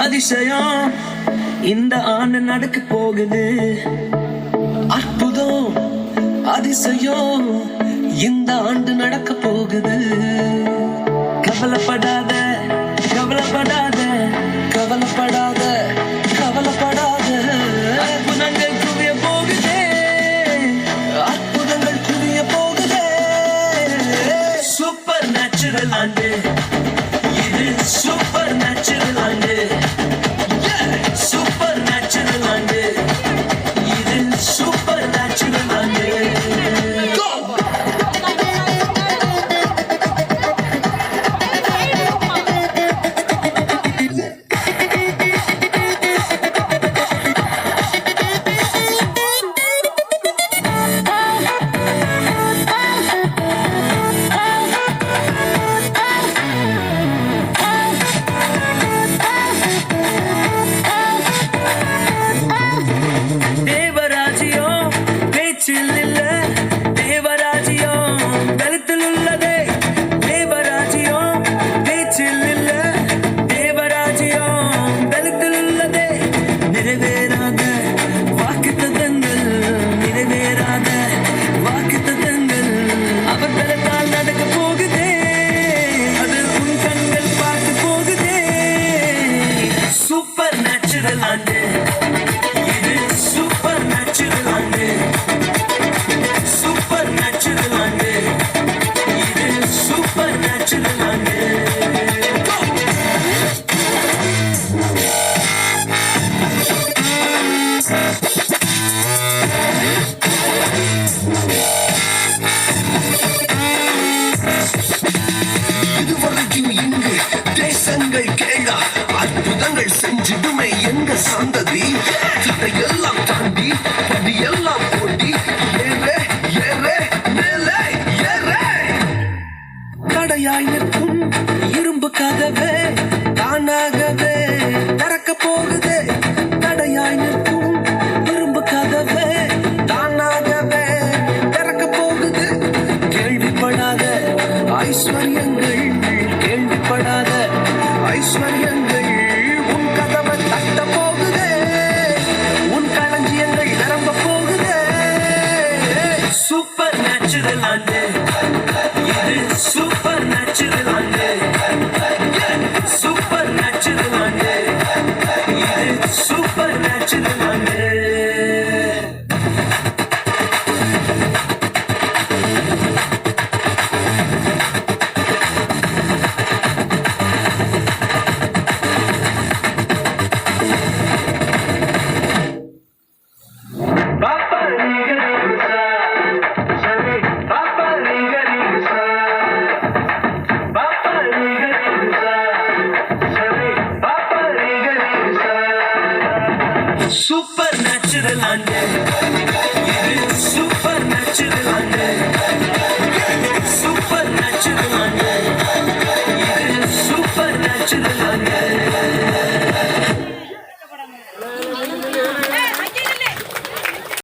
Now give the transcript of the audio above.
அதிசயம் இந்த ஆண்டு நடக்க போகுது. அற்புதம் அதிசயம் இந்த ஆண்டு நடக்க போகுது. கவலைப்படாத கவலைப்படாத கவலைப்படாத கவலைப்படாத. அற்புதங்கள் குவிய போகுதே, அற்புதங்கள் குவிய போகுதே. சூப்பர் நேச்சுரல் ஆண்டு இது, சூப்பர் நேச்சுரல் ஆண்டு. சூப்பர் நேச்சுரல் ஆண்டு இது, சூப்பர் நேச்சுரல் ஆண்டு. செஞ்சிடுமே எங்க சந்ததி. தடையெல்லாம் தாண்டி படியெல்லாம் ஓடி ஏறே ஏறே மேலே ஏறே. தடையாய் நிற்கும் இரும்பு கதவே தானாகவே திறக்க போகுதே. தடையாய் நிற்கும் இரும்பு கதவே தானாகவே திறக்க போகுது. கேள்விப்படாத ஐஸ்வர்யங்கள், கேள்விப்படாத ஐஸ்வர்யங்கள் சூப்பர் நேச்சுரல் ஆண்டு இது, சூப்பர் நேச்சுரல் ஆண்டு. சூப்பர் நேச்சுரல் ஆண்டு இது, சூப்பர் நேச்சுரல் ஆண்டு. Super